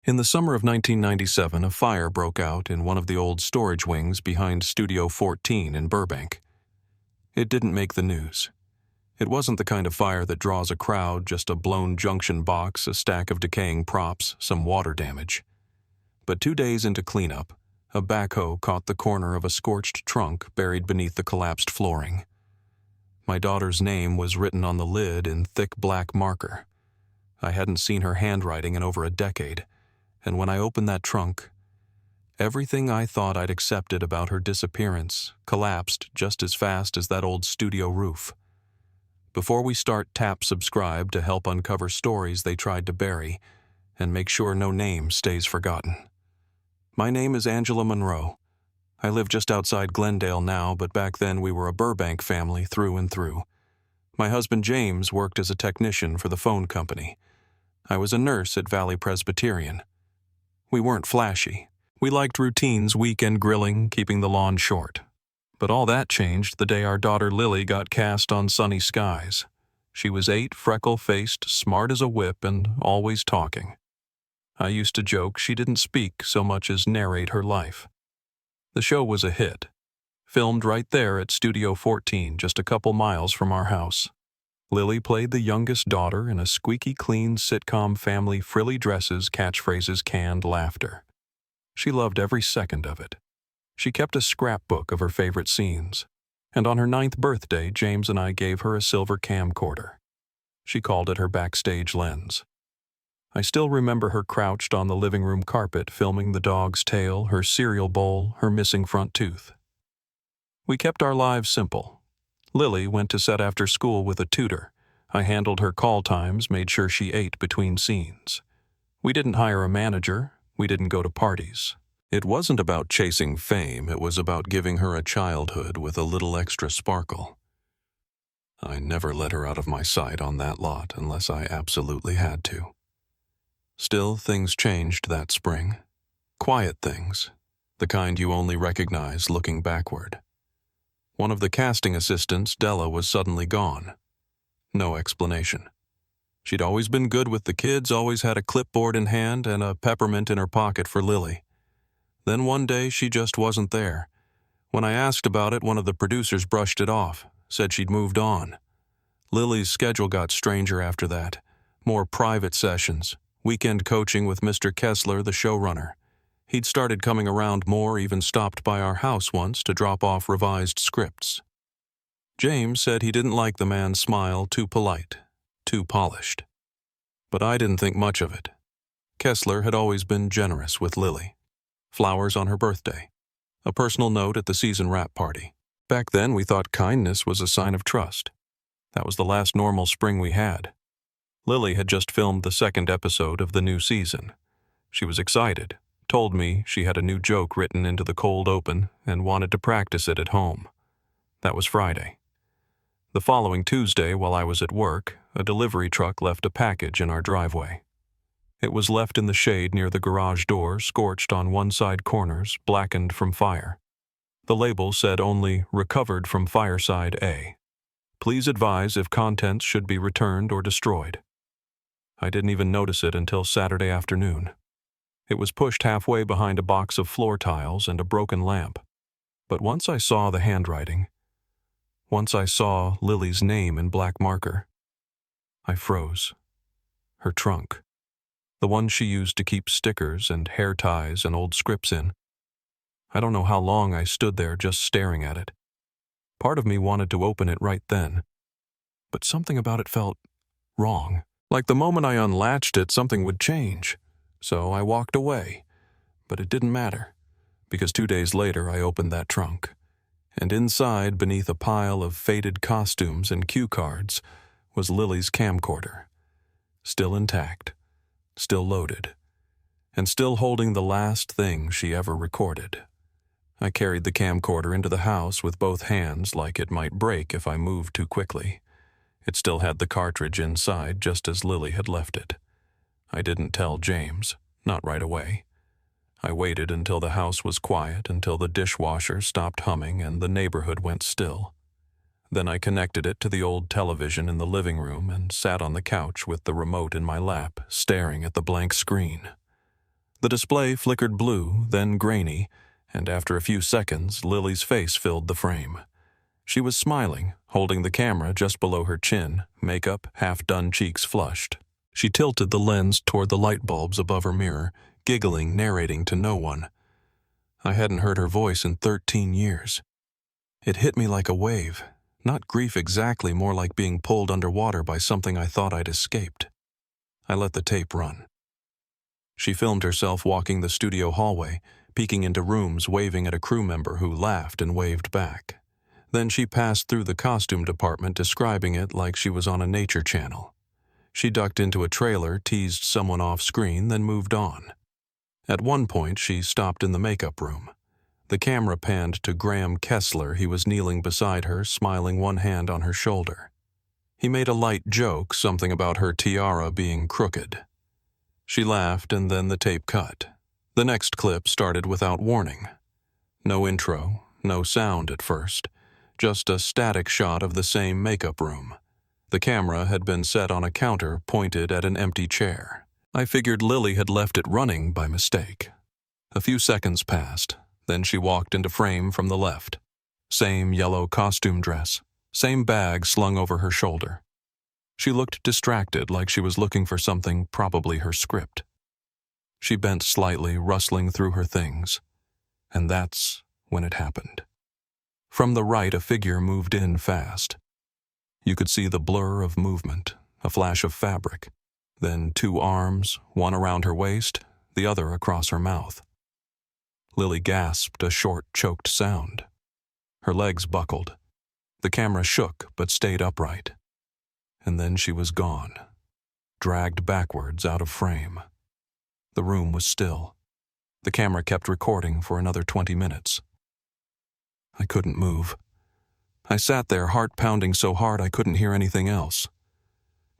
In the summer of 1997, a fire broke out in one of the old storage wings behind Studio 14 in Burbank. It didn't make the news. It wasn't the kind of fire that draws a crowd, just a blown junction box, a stack of decaying props, some water damage. But 2 days into cleanup, a backhoe caught the corner of a scorched trunk buried beneath the collapsed flooring. My daughter's name was written on the lid in thick black marker. I hadn't seen her handwriting in over a decade, and when I opened that trunk, everything I thought I'd accepted about her disappearance collapsed just as fast as that old studio roof. Before we start, tap subscribe to help uncover stories they tried to bury and make sure no name stays forgotten. My name is Angela Monroe. I live just outside Glendale now, but back then we were a Burbank family through and through. My husband James worked as a technician for the phone company. I was a nurse at Valley Presbyterian. We weren't flashy. We liked routines, weekend grilling, keeping the lawn short. But all that changed the day our daughter Lily got cast on Sunny Skies. She was 8, freckle-faced, smart as a whip, and always talking. I used to joke she didn't speak so much as narrate her life. The show was a hit. Filmed right there at Studio 14, just a couple miles from our house. Lily played the youngest daughter in a squeaky clean sitcom family, frilly dresses, catchphrases, canned laughter. She loved every second of it. She kept a scrapbook of her favorite scenes, and on her 9th birthday, James and I gave her a silver camcorder. She called it her backstage lens. I still remember her crouched on the living room carpet filming the dog's tail, her cereal bowl, her missing front tooth. We kept our lives simple. Lily went to set after school with a tutor. I handled her call times, made sure she ate between scenes. We didn't hire a manager. We didn't go to parties. It wasn't about chasing fame. It was about giving her a childhood with a little extra sparkle. I never let her out of my sight on that lot unless I absolutely had to. Still, things changed that spring. Quiet things, the kind you only recognize looking backward. One of the casting assistants, Della, was suddenly gone. No explanation. She'd always been good with the kids, always had a clipboard in hand and a peppermint in her pocket for Lily. Then one day she just wasn't there. When I asked about it, one of the producers brushed it off, said she'd moved on. Lily's schedule got stranger after that. More private sessions, weekend coaching with Mr. Kessler, the showrunner. He'd started coming around more, even stopped by our house once to drop off revised scripts. James said he didn't like the man's smile, too polite, too polished. But I didn't think much of it. Kessler had always been generous with Lily. Flowers on her birthday. A personal note at the season wrap party. Back then we thought kindness was a sign of trust. That was the last normal spring we had. Lily had just filmed the 2nd episode of the new season. She was excited. Told me she had a new joke written into the cold open and wanted to practice it at home. That was Friday. The following Tuesday, while I was at work, a delivery truck left a package in our driveway. It was left in the shade near the garage door, scorched on one side corners, blackened from fire. The label said only, "Recovered from Fireside A. Please advise if contents should be returned or destroyed." I didn't even notice it until Saturday afternoon. It was pushed halfway behind a box of floor tiles and a broken lamp. But once I saw the handwriting, once I saw Lily's name in black marker, I froze. Her trunk, the one she used to keep stickers and hair ties and old scripts in. I don't know how long I stood there just staring at it. Part of me wanted to open it right then, but something about it felt wrong. Like the moment I unlatched it, something would change. So I walked away, but it didn't matter, because 2 days later I opened that trunk, and inside, beneath a pile of faded costumes and cue cards, was Lily's camcorder, still intact, still loaded, and still holding the last thing she ever recorded. I carried the camcorder into the house with both hands like it might break if I moved too quickly. It still had the cartridge inside just as Lily had left it. I didn't tell James, not right away. I waited until the house was quiet, until the dishwasher stopped humming and the neighborhood went still. Then I connected it to the old television in the living room and sat on the couch with the remote in my lap, staring at the blank screen. The display flickered blue, then grainy, and after a few seconds, Lily's face filled the frame. She was smiling, holding the camera just below her chin, makeup, half-done cheeks flushed. She tilted the lens toward the light bulbs above her mirror, giggling, narrating to no one. I hadn't heard her voice in 13 years. It hit me like a wave, not grief exactly, more like being pulled underwater by something I thought I'd escaped. I let the tape run. She filmed herself walking the studio hallway, peeking into rooms, waving at a crew member who laughed and waved back. Then she passed through the costume department, describing it like she was on a nature channel. She ducked into a trailer, teased someone off screen, then moved on. At one point, she stopped in the makeup room. The camera panned to Graham Kessler. He was kneeling beside her, smiling, one hand on her shoulder. He made a light joke, something about her tiara being crooked. She laughed, and then the tape cut. The next clip started without warning. No intro, no sound at first, just a static shot of the same makeup room. The camera had been set on a counter pointed at an empty chair. I figured Lily had left it running by mistake. A few seconds passed, then she walked into frame from the left. Same yellow costume dress, same bag slung over her shoulder. She looked distracted, like she was looking for something, probably her script. She bent slightly, rustling through her things. And that's when it happened. From the right, a figure moved in fast. You could see the blur of movement, a flash of fabric, then two arms, one around her waist, the other across her mouth. Lily gasped a short, choked sound. Her legs buckled. The camera shook but stayed upright. And then she was gone, dragged backwards out of frame. The room was still. The camera kept recording for another 20 minutes. I couldn't move. I sat there, heart pounding so hard I couldn't hear anything else.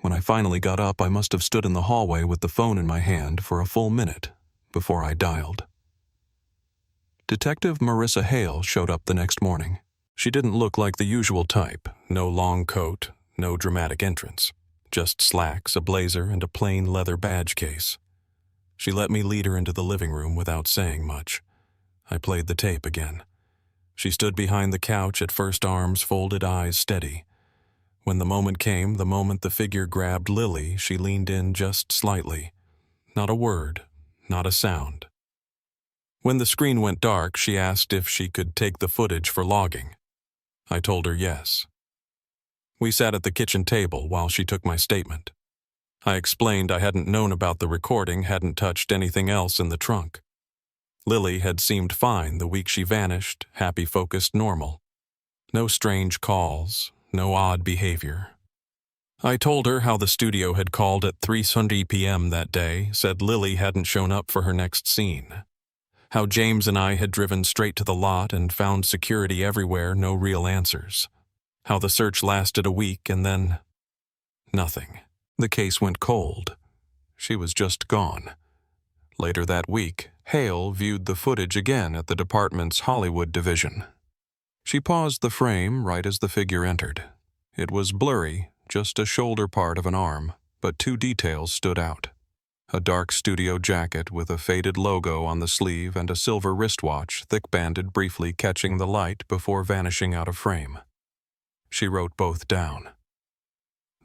When I finally got up, I must have stood in the hallway with the phone in my hand for a full minute before I dialed. Detective Marissa Hale showed up the next morning. She didn't look like the usual type, no long coat, no dramatic entrance, just slacks, a blazer, and a plain leather badge case. She let me lead her into the living room without saying much. I played the tape again. She stood behind the couch, at first arms folded, eyes steady. When the moment came, the moment the figure grabbed Lily, she leaned in just slightly. Not a word, not a sound. When the screen went dark, she asked if she could take the footage for logging. I told her yes. We sat at the kitchen table while she took my statement. I explained I hadn't known about the recording, hadn't touched anything else in the trunk. Lily had seemed fine the week she vanished, happy, focused, normal. No strange calls, no odd behavior. I told her how the studio had called at 3:30 p.m. that day, said Lily hadn't shown up for her next scene. How James and I had driven straight to the lot and found security everywhere, no real answers. How the search lasted a week and then nothing. The case went cold. She was just gone. Later that week, Hale viewed the footage again at the department's Hollywood division. She paused the frame right as the figure entered. It was blurry, just a shoulder part of an arm, but two details stood out. A dark studio jacket with a faded logo on the sleeve and a silver wristwatch, thick-banded, briefly catching the light before vanishing out of frame. She wrote both down.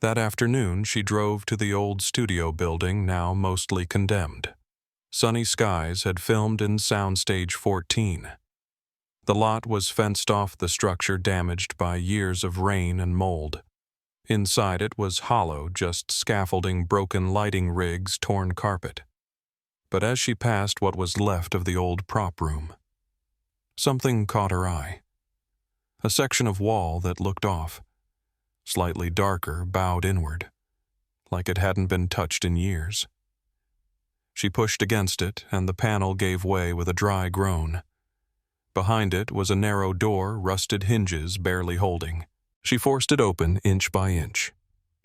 That afternoon, she drove to the old studio building, now mostly condemned. Sunny Skies had filmed in Soundstage 14. The lot was fenced off, the structure damaged by years of rain and mold. Inside it was hollow, just scaffolding, broken lighting rigs, torn carpet. But as she passed what was left of the old prop room, something caught her eye. A section of wall that looked off, slightly darker, bowed inward, like it hadn't been touched in years. She pushed against it, and the panel gave way with a dry groan. Behind it was a narrow door, rusted hinges barely holding. She forced it open inch by inch.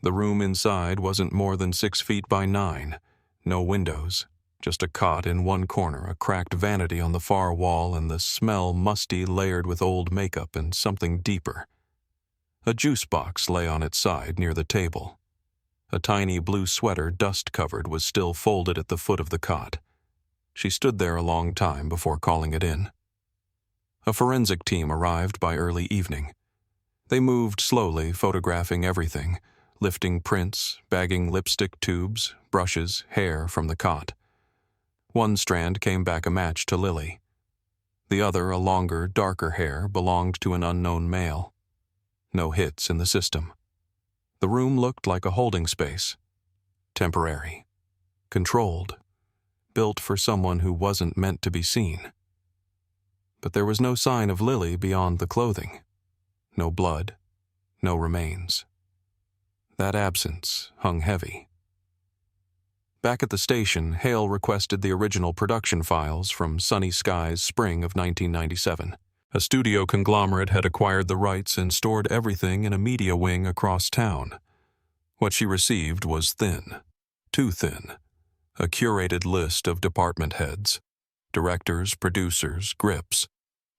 The room inside wasn't more than 6 feet by 9. No windows, just a cot in one corner, a cracked vanity on the far wall, and the smell musty, layered with old makeup and something deeper. A juice box lay on its side near the table. A tiny blue sweater, dust-covered, was still folded at the foot of the cot. She stood there a long time before calling it in. A forensic team arrived by early evening. They moved slowly, photographing everything, lifting prints, bagging lipstick tubes, brushes, hair from the cot. One strand came back a match to Lily. The other, a longer, darker hair, belonged to an unknown male. No hits in the system. The room looked like a holding space. Temporary. Controlled. Built for someone who wasn't meant to be seen. But there was no sign of Lily beyond the clothing. No blood. No remains. That absence hung heavy. Back at the station, Hale requested the original production files from Sunny Skies' spring of 1997. A studio conglomerate had acquired the rights and stored everything in a media wing across town. What she received was thin. Too thin. A curated list of department heads. Directors, producers, grips.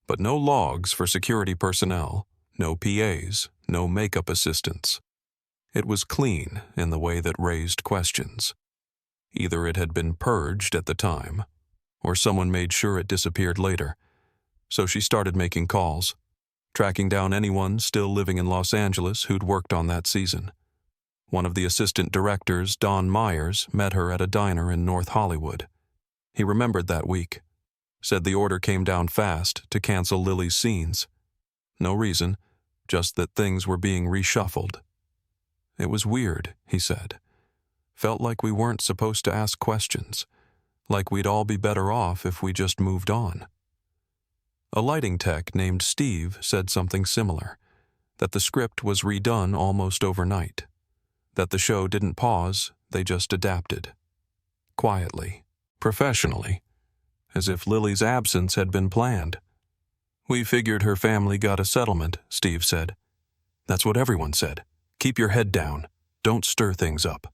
But no logs for security personnel, no PAs, no makeup assistants. It was clean in the way that raised questions. Either it had been purged at the time, or someone made sure it disappeared later. So she started making calls, tracking down anyone still living in Los Angeles who'd worked on that season. One of the assistant directors, Don Myers, met her at a diner in North Hollywood. He remembered that week. Said the order came down fast to cancel Lily's scenes. No reason, just that things were being reshuffled. It was weird, he said. Felt like we weren't supposed to ask questions, like we'd all be better off if we just moved on. A lighting tech named Steve said something similar, that the script was redone almost overnight, that the show didn't pause, they just adapted. Quietly, professionally, as if Lily's absence had been planned. We figured her family got a settlement, Steve said. That's what everyone said. Keep your head down. Don't stir things up.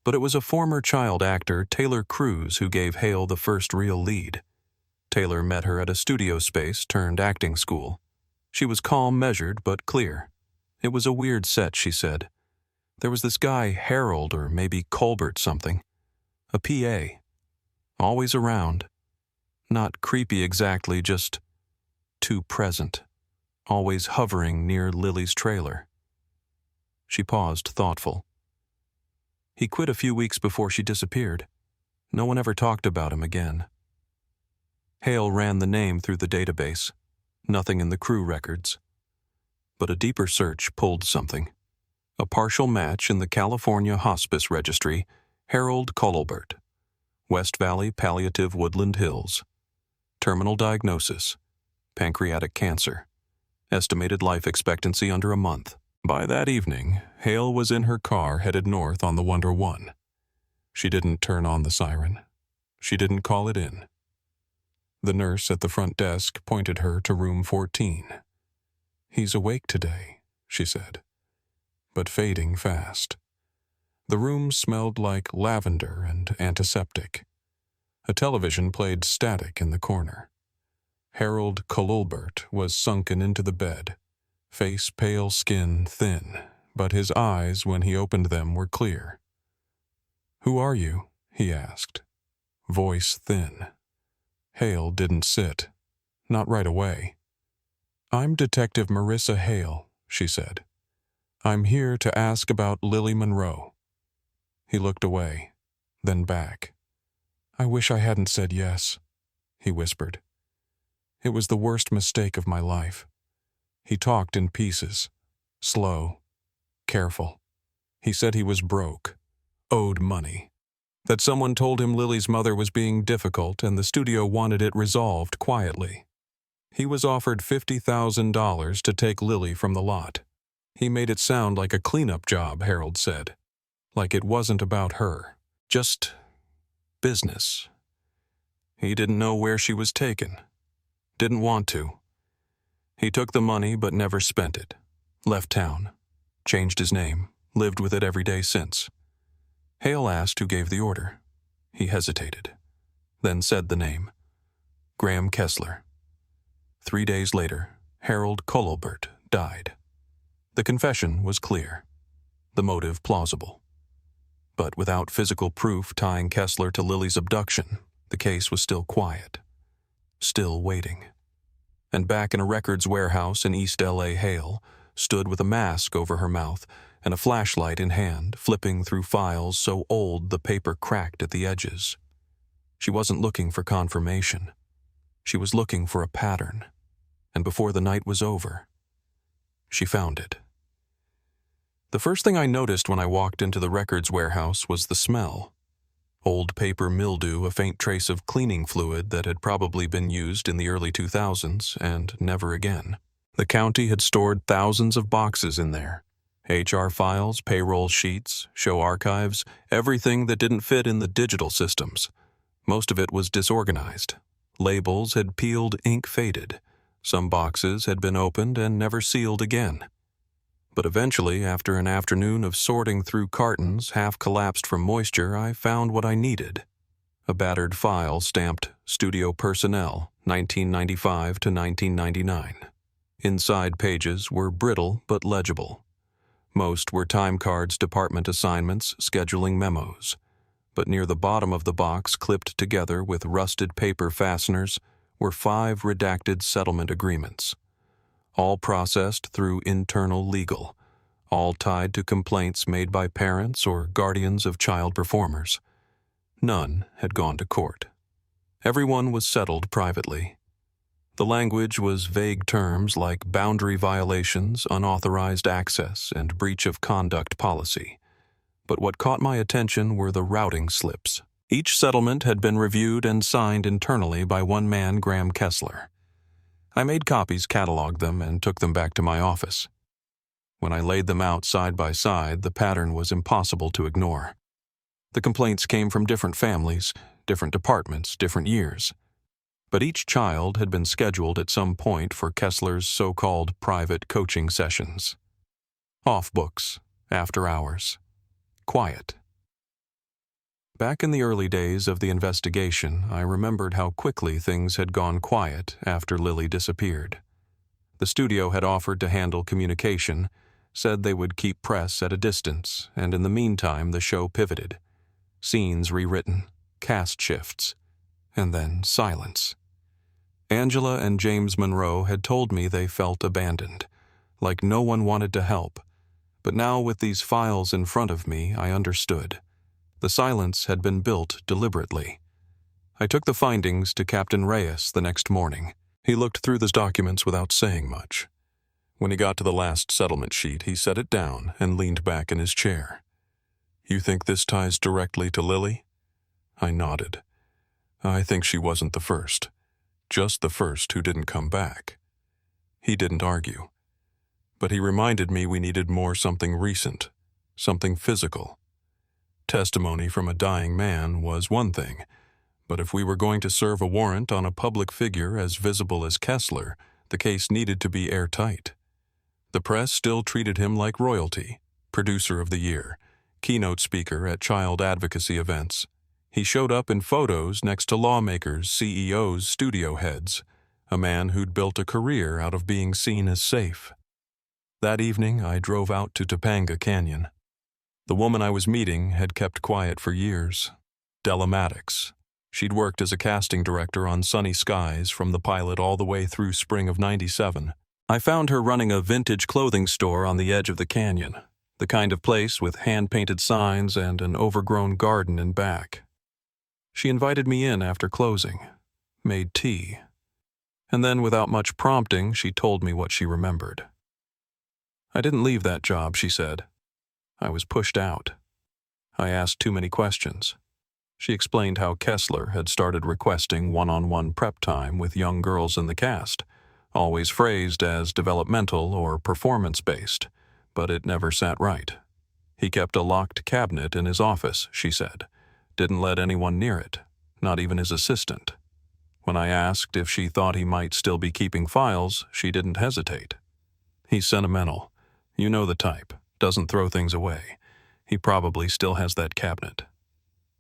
But it was a former child actor, Taylor Cruz, who gave Hale the first real lead. Taylor met her at a studio space turned acting school. She was calm, measured, but clear. It was a weird set, she said. There was this guy, Harold, or maybe Colbert something. A PA. Always around. Not creepy exactly, just too present. Always hovering near Lily's trailer. She paused, thoughtful. He quit a few weeks before she disappeared. No one ever talked about him again. Hale ran the name through the database. Nothing in the crew records. But a deeper search pulled something. A partial match in the California Hospice Registry, Harold Colbert. West Valley Palliative Woodland Hills. Terminal diagnosis. Pancreatic cancer. Estimated life expectancy under a month. By that evening, Hale was in her car headed north on the Wonder One. She didn't turn on the siren. She didn't call it in. The nurse at the front desk pointed her to room 14. He's awake today, she said, but fading fast. The room smelled like lavender and antiseptic. A television played static in the corner. Harold Colbert was sunken into the bed. Face pale, skin thin, but his eyes, when he opened them, were clear. "Who are you?" he asked. Voice thin. Hale didn't sit. Not right away. "I'm Detective Marissa Hale," she said. "I'm here to ask about Lily Monroe." He looked away, then back. "I wish I hadn't said yes," he whispered. "It was the worst mistake of my life." He talked in pieces, slow, careful. He said he was broke, owed money, that someone told him Lily's mother was being difficult and the studio wanted it resolved quietly. He was offered $50,000 to take Lily from the lot. He made it sound like a cleanup job, Harold said, like it wasn't about her, just business. He didn't know where she was taken, didn't want to. He took the money but never spent it, left town, changed his name, lived with it every day since. Hale asked who gave the order. He hesitated, then said the name. Graham Kessler. 3 days later, Harold Colbert died. The confession was clear, the motive plausible. But without physical proof tying Kessler to Lily's abduction, The case was still quiet, still waiting. And back in a records warehouse in East L.A., Hale stood with a mask over her mouth and a flashlight in hand, flipping through files so old the paper cracked at the edges. She wasn't looking for confirmation. She was looking for a pattern. And before the night was over, she found it. The first thing I noticed when I walked into the records warehouse was the smell. Old paper mildew, a faint trace of cleaning fluid that had probably been used in the early 2000s and never again. The county had stored thousands of boxes in there. HR files, payroll sheets, show archives, everything that didn't fit in the digital systems. Most of it was disorganized. Labels had peeled, ink faded. Some boxes had been opened and never sealed again. But eventually, after an afternoon of sorting through cartons half collapsed from moisture, I found what I needed. A battered file stamped Studio Personnel, 1995 to 1999. Inside pages were brittle but legible. Most were time cards, department assignments, scheduling memos. But near the bottom of the box, clipped together with rusted paper fasteners, were 5 redacted settlement agreements. All processed through internal legal, all tied to complaints made by parents or guardians of child performers. None had gone to court. Everyone was settled privately. The language was vague terms like boundary violations, unauthorized access, and breach of conduct policy. But what caught my attention were the routing slips. Each settlement had been reviewed and signed internally by one man, Graham Kessler. I made copies, cataloged them, and took them back to my office. When I laid them out side by side, the pattern was impossible to ignore. The complaints came from different families, different departments, different years. But each child had been scheduled at some point for Kessler's so-called private coaching sessions. Off books, after hours, quiet. Back in the early days of the investigation, I remembered how quickly things had gone quiet after Lily disappeared. The studio had offered to handle communication, said they would keep press at a distance, and in the meantime the show pivoted. Scenes rewritten, cast shifts, and then silence. Angela and James Monroe had told me they felt abandoned, like no one wanted to help. But now with these files in front of me, I understood. The silence had been built deliberately. I took the findings to Captain Reyes the next morning. He looked through the documents without saying much. When he got to the last settlement sheet, he set it down and leaned back in his chair. "You think this ties directly to Lily?" I nodded. "I think she wasn't the first. Just the first who didn't come back." He didn't argue. But he reminded me we needed something recent, something physical. Testimony from a dying man was one thing, but if we were going to serve a warrant on a public figure as visible as Kessler, the case needed to be airtight. The press still treated him like royalty, producer of the year, keynote speaker at child advocacy events. He showed up in photos next to lawmakers, CEOs, studio heads, a man who'd built a career out of being seen as safe. That evening, I drove out to Topanga Canyon. The woman I was meeting had kept quiet for years. Della Maddox. She'd worked as a casting director on Sunny Skies from the pilot all the way through spring of '97. I found her running a vintage clothing store on the edge of the canyon, the kind of place with hand-painted signs and an overgrown garden in back. She invited me in after closing, made tea, and then without much prompting, she told me what she remembered. "I didn't leave that job," she said. "I was pushed out. I asked too many questions." She explained how Kessler had started requesting one-on-one prep time with young girls in the cast, always phrased as developmental or performance-based, but it never sat right. He kept a locked cabinet in his office, she said. Didn't let anyone near it, not even his assistant. When I asked if she thought he might still be keeping files, she didn't hesitate. "He's sentimental. You know the type. Doesn't throw things away. He probably still has that cabinet."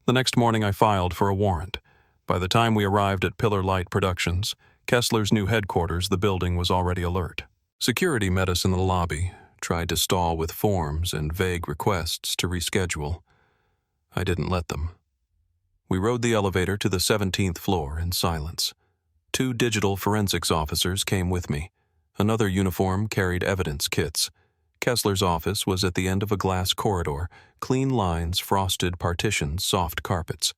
The next morning I filed for a warrant. By the time we arrived at Pillar Light Productions, Kessler's new headquarters, the building was already alert. Security met us in the lobby, tried to stall with forms and vague requests to reschedule. I didn't let them. We rode the elevator to the 17th floor in silence. 2 digital forensics officers came with me. Another uniform carried evidence kits. Kessler's office was at the end of a glass corridor, clean lines, frosted partitions, soft carpets.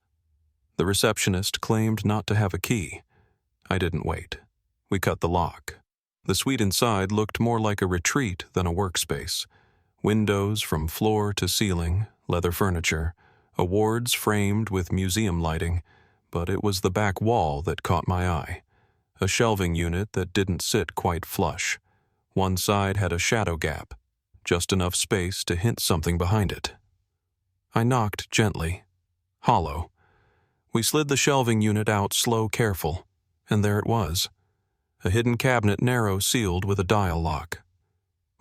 The receptionist claimed not to have a key. I didn't wait. We cut the lock. The suite inside looked more like a retreat than a workspace. Windows from floor to ceiling, leather furniture, awards framed with museum lighting, but it was the back wall that caught my eye. A shelving unit that didn't sit quite flush. One side had a shadow gap, just enough space to hint something behind it. I knocked gently. Hollow. We slid the shelving unit out slow, careful, and there it was. A hidden cabinet narrow sealed with a dial lock.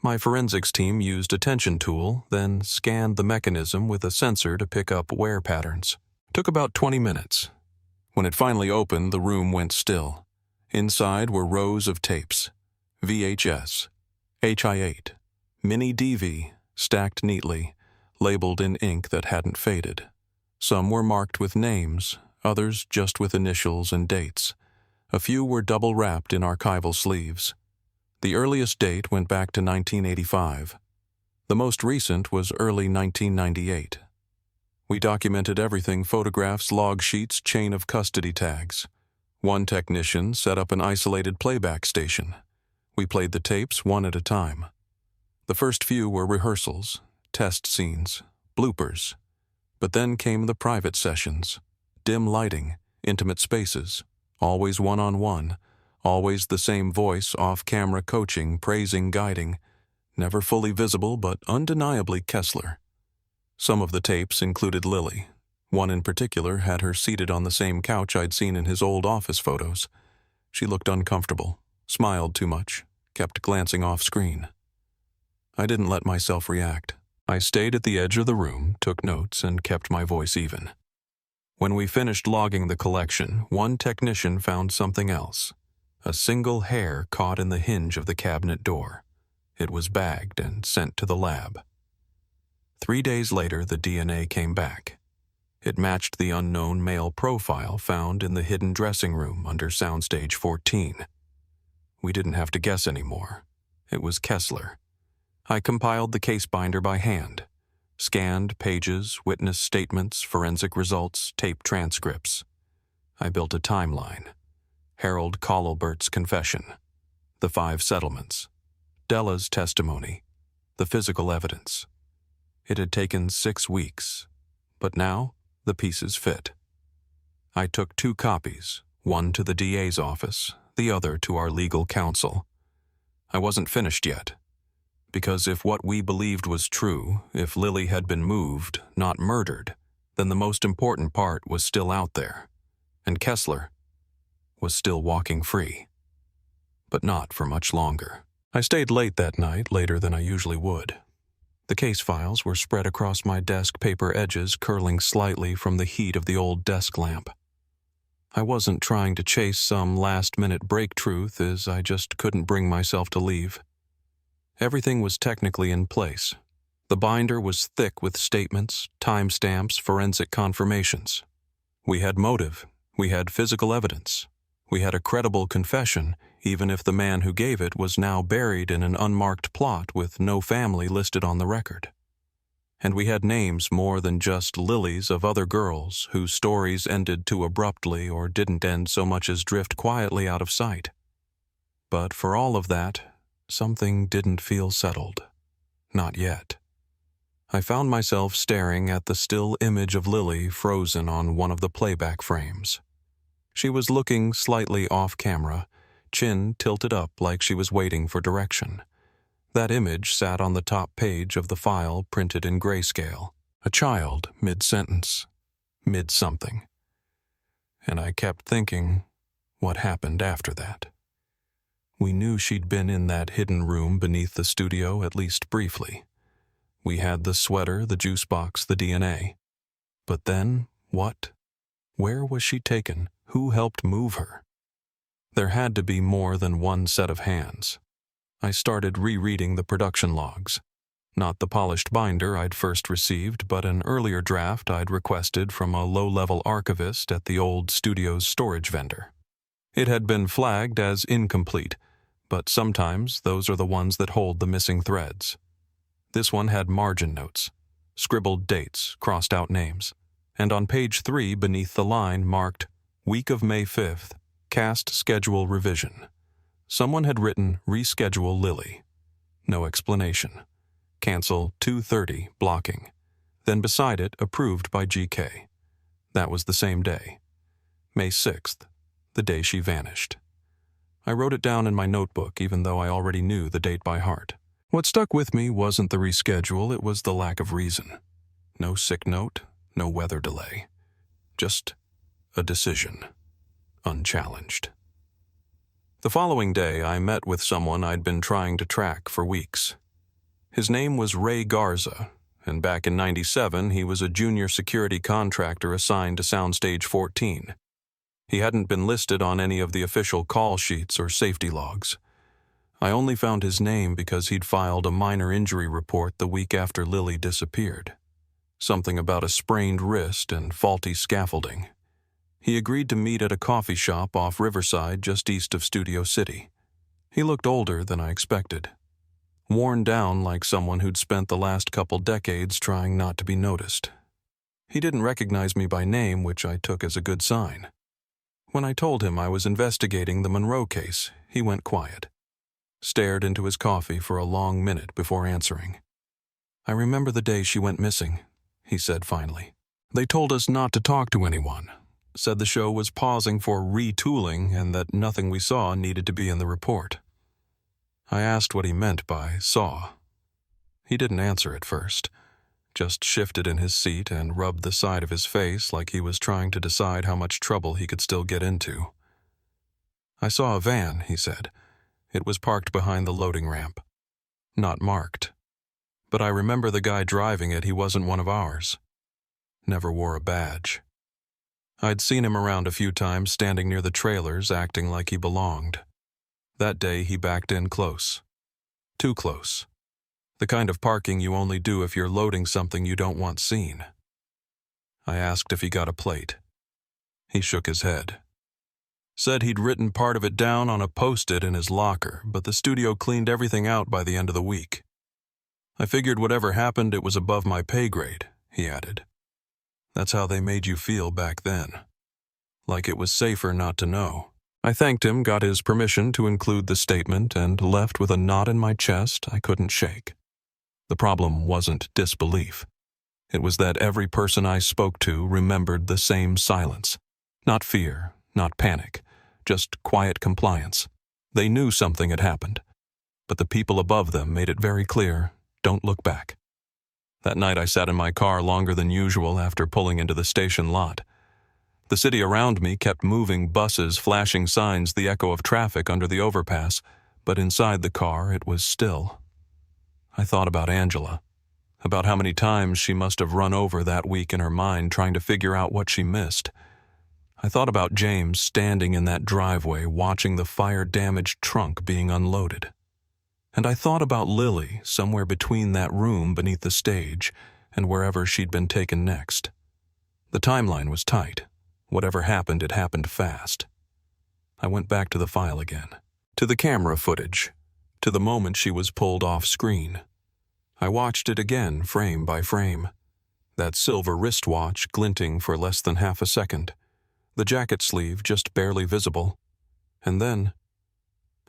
My forensics team used a tension tool, then scanned the mechanism with a sensor to pick up wear patterns. Took about 20 minutes. When it finally opened, the room went still. Inside were rows of tapes. VHS, HI8, mini DV, stacked neatly, labeled in ink that hadn't faded. Some were marked with names, others just with initials and dates. A few were double-wrapped in archival sleeves. The earliest date went back to 1985. The most recent was early 1998. We documented everything: photographs, log sheets, chain of custody tags. One technician set up an isolated playback station. We played the tapes one at a time. The first few were rehearsals, test scenes, bloopers. But then came the private sessions. Dim lighting, intimate spaces, always one-on-one, always the same voice, off-camera coaching, praising, guiding, never fully visible but undeniably Kessler. Some of the tapes included Lily. One in particular had her seated on the same couch I'd seen in his old office photos. She looked uncomfortable, smiled too much, kept glancing off-screen. I didn't let myself react. I stayed at the edge of the room, took notes, and kept my voice even. When we finished logging the collection, one technician found something else. A single hair caught in the hinge of the cabinet door. It was bagged and sent to the lab. 3 days later, the DNA came back. It matched the unknown male profile found in the hidden dressing room under Soundstage 14. We didn't have to guess anymore. It was Kessler. I compiled the case binder by hand. Scanned pages, witness statements, forensic results, tape transcripts. I built a timeline. Harold Colbert's confession, the 5 settlements, Della's testimony, the physical evidence. It had taken 6 weeks, but now the pieces fit. I took 2 copies, one to the DA's office, the other to our legal counsel. I wasn't finished yet, because if what we believed was true, if Lily had been moved, not murdered, then the most important part was still out there, and Kessler was still walking free. But not for much longer. I stayed late that night, later than I usually would. The case files were spread across my desk, paper edges curling slightly from the heat of the old desk lamp. I wasn't trying to chase some last-minute break truth, as I just couldn't bring myself to leave. Everything was technically in place. The binder was thick with statements, timestamps, forensic confirmations. We had motive. We had physical evidence. We had a credible confession, even if the man who gave it was now buried in an unmarked plot with no family listed on the record. And we had names more than just Lily's of other girls whose stories ended too abruptly or didn't end so much as drift quietly out of sight. But for all of that, something didn't feel settled. Not yet. I found myself staring at the still image of Lily frozen on one of the playback frames. She was looking slightly off-camera, chin tilted up like she was waiting for direction. That image sat on the top page of the file printed in grayscale. A child, mid-sentence, mid-something. And I kept thinking, what happened after that? We knew she'd been in that hidden room beneath the studio at least briefly. We had the sweater, the juice box, the DNA. But then, what? Where was she taken? Who helped move her? There had to be more than one set of hands. I started rereading the production logs. Not the polished binder I'd first received, but an earlier draft I'd requested from a low-level archivist at the old studio's storage vendor. It had been flagged as incomplete, but sometimes those are the ones that hold the missing threads. This one had margin notes, scribbled dates, crossed out names, and on page 3 beneath the line marked, "Week of May 5th, cast schedule revision." Someone had written, "Reschedule Lily." No explanation. Cancel 2:30, blocking. Then beside it, approved by GK. That was the same day. May 6th, the day she vanished. I wrote it down in my notebook even though I already knew the date by heart. What stuck with me wasn't the reschedule, it was the lack of reason. No sick note, no weather delay. Just a decision, unchallenged. The following day, I met with someone I'd been trying to track for weeks. His name was Ray Garza, and back in '97, he was a junior security contractor assigned to Soundstage 14. He hadn't been listed on any of the official call sheets or safety logs. I only found his name because he'd filed a minor injury report the week after Lily disappeared. Something about a sprained wrist and faulty scaffolding. He agreed to meet at a coffee shop off Riverside just east of Studio City. He looked older than I expected. Worn down like someone who'd spent the last couple decades trying not to be noticed. He didn't recognize me by name, which I took as a good sign. When I told him I was investigating the Monroe case, he went quiet. Stared into his coffee for a long minute before answering. "I remember the day she went missing," he said finally. "They told us not to talk to anyone. Said the show was pausing for retooling and that nothing we saw needed to be in the report." I asked what he meant by saw. He didn't answer at first, just shifted in his seat and rubbed the side of his face like he was trying to decide how much trouble he could still get into. "I saw a van," he said. "It was parked behind the loading ramp. Not marked. But I remember the guy driving it, he wasn't one of ours. Never wore a badge. I'd seen him around a few times standing near the trailers acting like he belonged. That day he backed in close. Too close. The kind of parking you only do if you're loading something you don't want seen." I asked if he got a plate. He shook his head. Said he'd written part of it down on a post-it in his locker, but the studio cleaned everything out by the end of the week. "I figured whatever happened, it was above my pay grade," he added. "That's how they made you feel back then. Like it was safer not to know." I thanked him, got his permission to include the statement, and left with a knot in my chest I couldn't shake. The problem wasn't disbelief. It was that every person I spoke to remembered the same silence. Not fear, not panic, just quiet compliance. They knew something had happened, but the people above them made it very clear, don't look back. That night I sat in my car longer than usual after pulling into the station lot. The city around me kept moving, buses, flashing signs, the echo of traffic under the overpass, but inside the car it was still. I thought about Angela, about how many times she must have run over that week in her mind trying to figure out what she missed. I thought about James standing in that driveway watching the fire-damaged trunk being unloaded. And I thought about Lily somewhere between that room beneath the stage and wherever she'd been taken next. The timeline was tight. Whatever happened, it happened fast. I went back to the file again, to the camera footage, to the moment she was pulled off screen. I watched it again, frame by frame. That silver wristwatch glinting for less than half a second, the jacket sleeve just barely visible, and then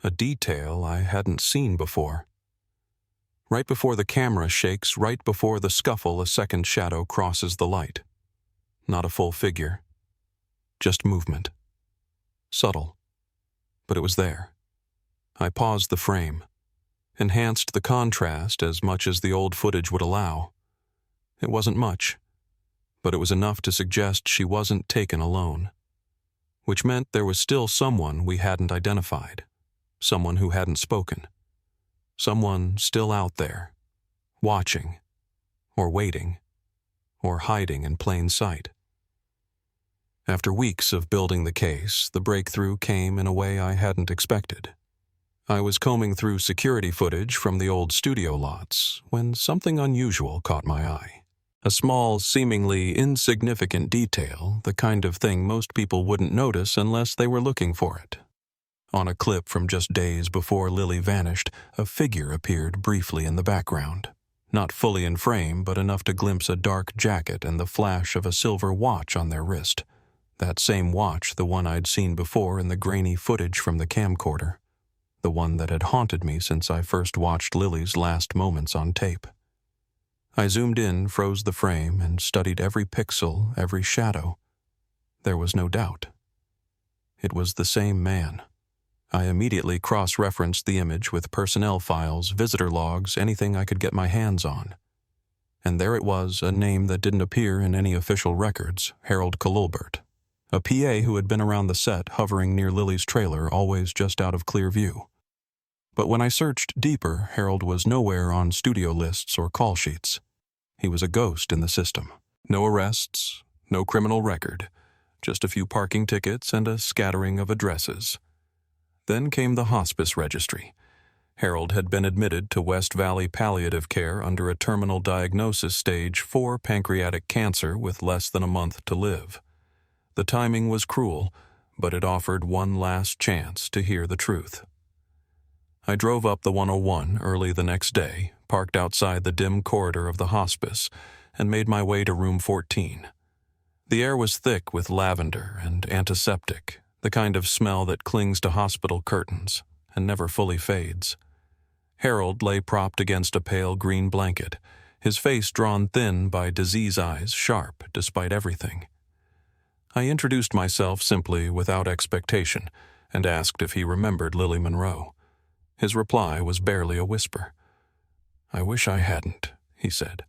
a detail I hadn't seen before. Right before the camera shakes, right before the scuffle, a second shadow crosses the light. Not a full figure. Just movement. Subtle. But it was there. I paused the frame, enhanced the contrast as much as the old footage would allow. It wasn't much, but it was enough to suggest she wasn't taken alone, which meant there was still someone we hadn't identified, someone who hadn't spoken, someone still out there, watching, or waiting, or hiding in plain sight. After weeks of building the case, the breakthrough came in a way I hadn't expected. I was combing through security footage from the old studio lots when something unusual caught my eye. A small, seemingly insignificant detail, the kind of thing most people wouldn't notice unless they were looking for it. On a clip from just days before Lily vanished, a figure appeared briefly in the background. Not fully in frame, but enough to glimpse a dark jacket and the flash of a silver watch on their wrist. That same watch, the one I'd seen before in the grainy footage from the camcorder. The one that had haunted me since I first watched Lily's last moments on tape. I zoomed in, froze the frame, and studied every pixel, every shadow. There was no doubt. It was the same man. I immediately cross-referenced the image with personnel files, visitor logs, anything I could get my hands on. And there it was, a name that didn't appear in any official records, Harold Colulbert. A PA who had been around the set, hovering near Lily's trailer, always just out of clear view. But when I searched deeper, Harold was nowhere on studio lists or call sheets. He was a ghost in the system. No arrests, no criminal record, just a few parking tickets and a scattering of addresses. Then came the hospice registry. Harold had been admitted to West Valley Palliative Care under a terminal diagnosis stage 4 pancreatic cancer with less than a month to live. The timing was cruel, but it offered one last chance to hear the truth. I drove up the 101 early the next day, parked outside the dim corridor of the hospice, and made my way to room 14. The air was thick with lavender and antiseptic, the kind of smell that clings to hospital curtains and never fully fades. Harold lay propped against a pale green blanket, his face drawn thin by disease eyes, sharp despite everything. I introduced myself simply without expectation and asked if he remembered Lily Monroe. His reply was barely a whisper. "I wish I hadn't," he said.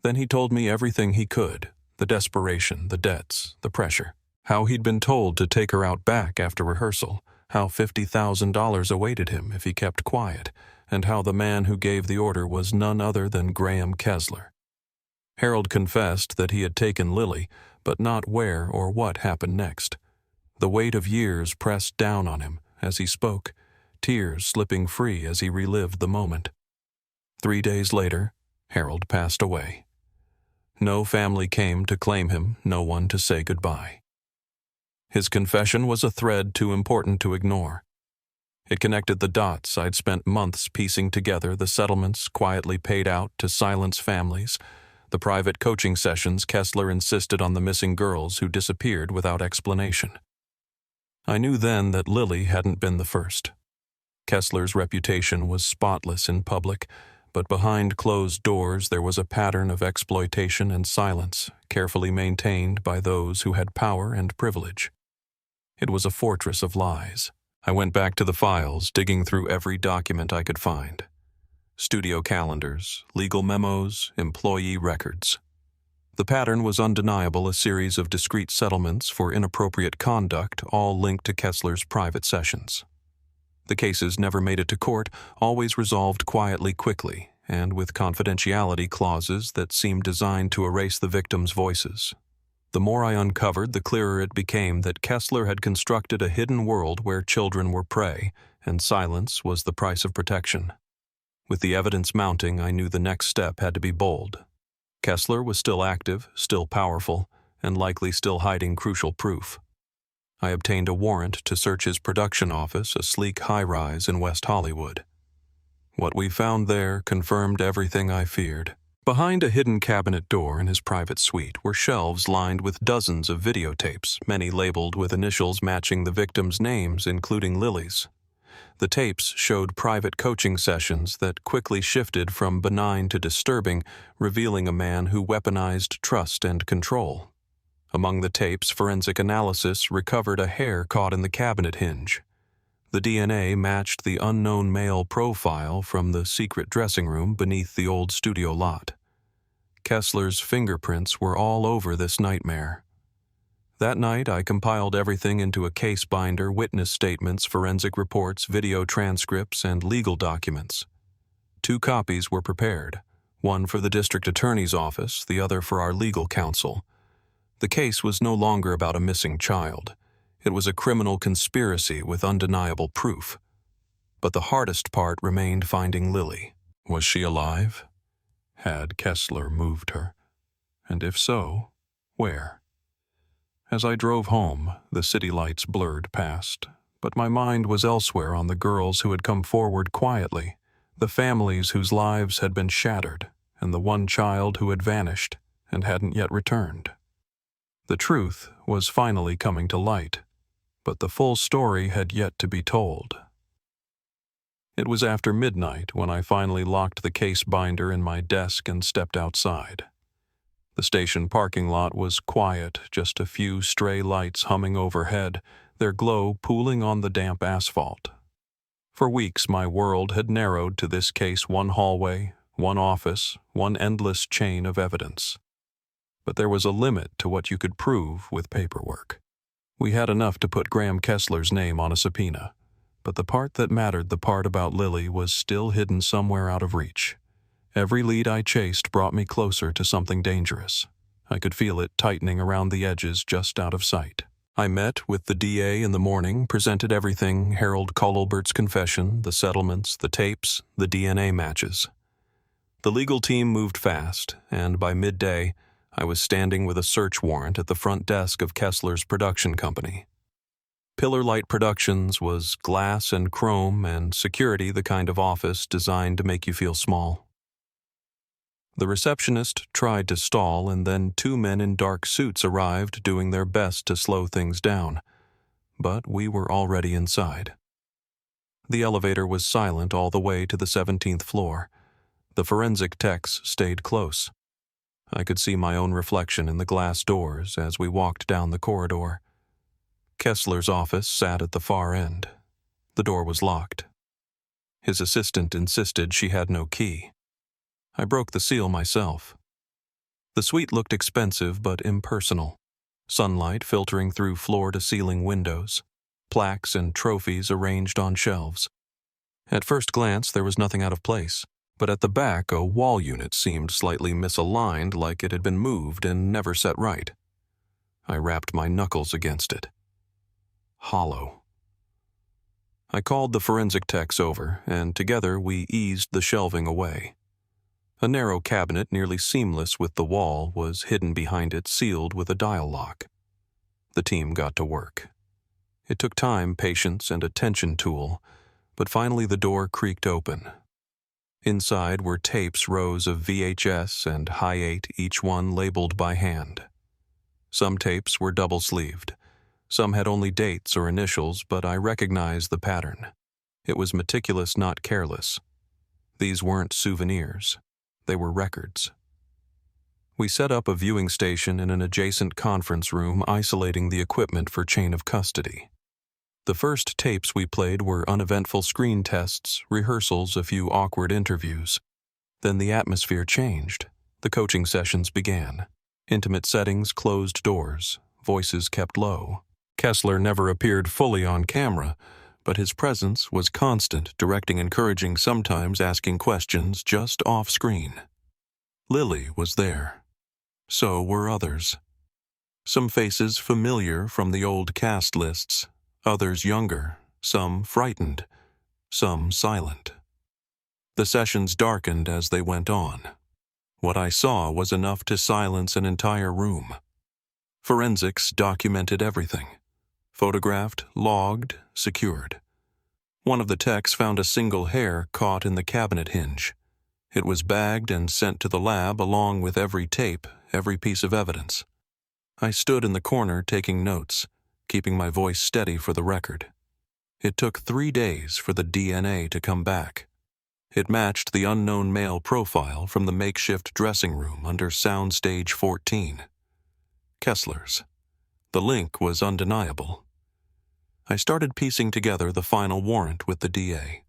Then he told me everything he could, the desperation, the debts, the pressure, how he'd been told to take her out back after rehearsal, how $50,000 awaited him if he kept quiet, and how the man who gave the order was none other than Graham Kessler. Harold confessed that he had taken Lily, but not where or what happened next. The weight of years pressed down on him as he spoke, tears slipping free as he relived the moment. 3 days later, Harold passed away. No family came to claim him, no one to say goodbye. His confession was a thread too important to ignore. It connected the dots I'd spent months piecing together, the settlements quietly paid out to silence families, the private coaching sessions Kessler insisted on the missing girls who disappeared without explanation. I knew then that Lily hadn't been the first. Kessler's reputation was spotless in public, but behind closed doors there was a pattern of exploitation and silence, carefully maintained by those who had power and privilege. It was a fortress of lies. I went back to the files, digging through every document I could find. Studio calendars, legal memos, employee records. The pattern was undeniable, a series of discrete settlements for inappropriate conduct, all linked to Kessler's private sessions. The cases never made it to court, always resolved quietly, quickly, and with confidentiality clauses that seemed designed to erase the victims' voices. The more I uncovered, the clearer it became that Kessler had constructed a hidden world where children were prey, and silence was the price of protection. With the evidence mounting, I knew the next step had to be bold. Kessler was still active, still powerful, and likely still hiding crucial proof. I obtained a warrant to search his production office, a sleek high-rise in West Hollywood. What we found there confirmed everything I feared. Behind a hidden cabinet door in his private suite were shelves lined with dozens of videotapes, many labeled with initials matching the victims' names, including Lily's. The tapes showed private coaching sessions that quickly shifted from benign to disturbing, revealing a man who weaponized trust and control. Among the tapes, forensic analysis recovered a hair caught in the cabinet hinge. The DNA matched the unknown male profile from the secret dressing room beneath the old studio lot. Kessler's fingerprints were all over this nightmare. That night, I compiled everything into a case binder, witness statements, forensic reports, video transcripts, and legal documents. 2 copies were prepared, one for the district attorney's office, the other for our legal counsel. The case was no longer about a missing child. It was a criminal conspiracy with undeniable proof. But the hardest part remained finding Lily. Was she alive? Had Kessler moved her? And if so, where? As I drove home, the city lights blurred past, but my mind was elsewhere on the girls who had come forward quietly, the families whose lives had been shattered, and the one child who had vanished and hadn't yet returned. The truth was finally coming to light, but the full story had yet to be told. It was after midnight when I finally locked the case binder in my desk and stepped outside. The station parking lot was quiet, just a few stray lights humming overhead, their glow pooling on the damp asphalt. For weeks my world had narrowed to this case: one hallway, one office, one endless chain of evidence. But there was a limit to what you could prove with paperwork. We had enough to put Graham Kessler's name on a subpoena, but the part that mattered, the part about Lily, was still hidden somewhere out of reach. Every lead I chased brought me closer to something dangerous. I could feel it tightening around the edges just out of sight. I met with the DA in the morning, presented everything: Harold Colbert's confession, the settlements, the tapes, the DNA matches. The legal team moved fast, and by midday, I was standing with a search warrant at the front desk of Kessler's production company. Pillar Light Productions was glass and chrome, and security the kind of office designed to make you feel small. The receptionist tried to stall, and then two men in dark suits arrived, doing their best to slow things down. But we were already inside. The elevator was silent all the way to the 17th floor. The forensic techs stayed close. I could see my own reflection in the glass doors as we walked down the corridor. Kessler's office sat at the far end. The door was locked. His assistant insisted she had no key. I broke the seal myself. The suite looked expensive but impersonal. Sunlight filtering through floor-to-ceiling windows. Plaques and trophies arranged on shelves. At first glance, there was nothing out of place, but at the back, a wall unit seemed slightly misaligned, like it had been moved and never set right. I rapped my knuckles against it. Hollow. I called the forensic techs over, and together we eased the shelving away. A narrow cabinet, nearly seamless with the wall, was hidden behind it, sealed with a dial lock. The team got to work. It took time, patience, and a tension tool, but finally the door creaked open. Inside were tapes, rows of VHS and Hi-8, each one labeled by hand. Some tapes were double-sleeved. Some had only dates or initials, but I recognized the pattern. It was meticulous, not careless. These weren't souvenirs. They were records. We set up a viewing station in an adjacent conference room, isolating the equipment for chain of custody. The first tapes we played were uneventful screen tests, rehearsals, a few awkward interviews. Then the atmosphere changed. The coaching sessions began. Intimate settings, closed doors, voices kept low. Kessler never appeared fully on camera, but his presence was constant, directing, encouraging, sometimes asking questions just off-screen. Lily was there. So were others. Some faces familiar from the old cast lists, others younger, some frightened, some silent. The sessions darkened as they went on. What I saw was enough to silence an entire room. Forensics documented everything. Photographed, logged, secured. One of the techs found a single hair caught in the cabinet hinge. It was bagged and sent to the lab along with every tape, every piece of evidence. I stood in the corner taking notes, keeping my voice steady for the record. It took 3 days for the DNA to come back. It matched the unknown male profile from the makeshift dressing room under Soundstage 14. Kessler's. The link was undeniable. I started piecing together the final warrant with the DA.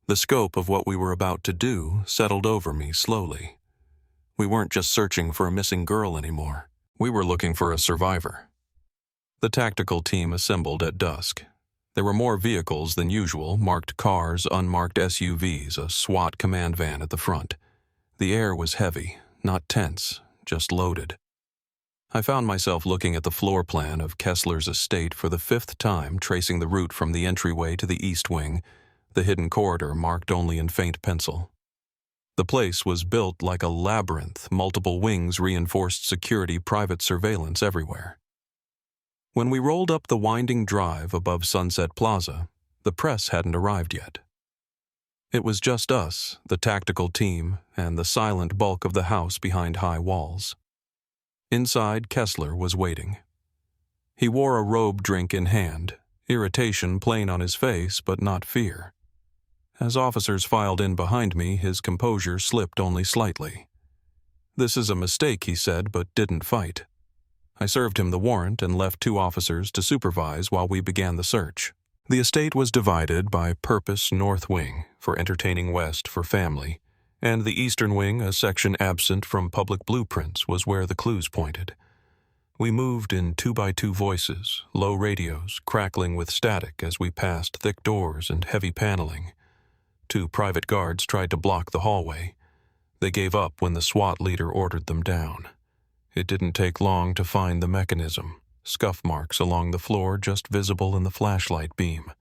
The scope of what we were about to do settled over me slowly. We weren't just searching for a missing girl anymore. We were looking for a survivor. The tactical team assembled at dusk. There were more vehicles than usual, marked cars, unmarked SUVs, a SWAT command van at the front. The air was heavy, not tense, just loaded. I found myself looking at the floor plan of Kessler's estate for the 5th time, tracing the route from the entryway to the east wing, the hidden corridor marked only in faint pencil. The place was built like a labyrinth, multiple wings, reinforced security, private surveillance everywhere. When we rolled up the winding drive above Sunset Plaza, the press hadn't arrived yet. It was just us, the tactical team, and the silent bulk of the house behind high walls. Inside, Kessler was waiting. He wore a robe, drink in hand, irritation plain on his face, but not fear. As officers filed in behind me, his composure slipped only slightly. "This is a mistake," he said, but didn't fight. I served him the warrant and left 2 officers to supervise while we began the search. The estate was divided by Purpose North Wing, for entertaining West for family, and the Eastern Wing, a section absent from public blueprints, was where the clues pointed. We moved in 2x2 voices, low radios, crackling with static as we passed thick doors and heavy paneling. 2 private guards tried to block the hallway. They gave up when the SWAT leader ordered them down. It didn't take long to find the mechanism. Scuff marks along the floor just visible in the flashlight beam.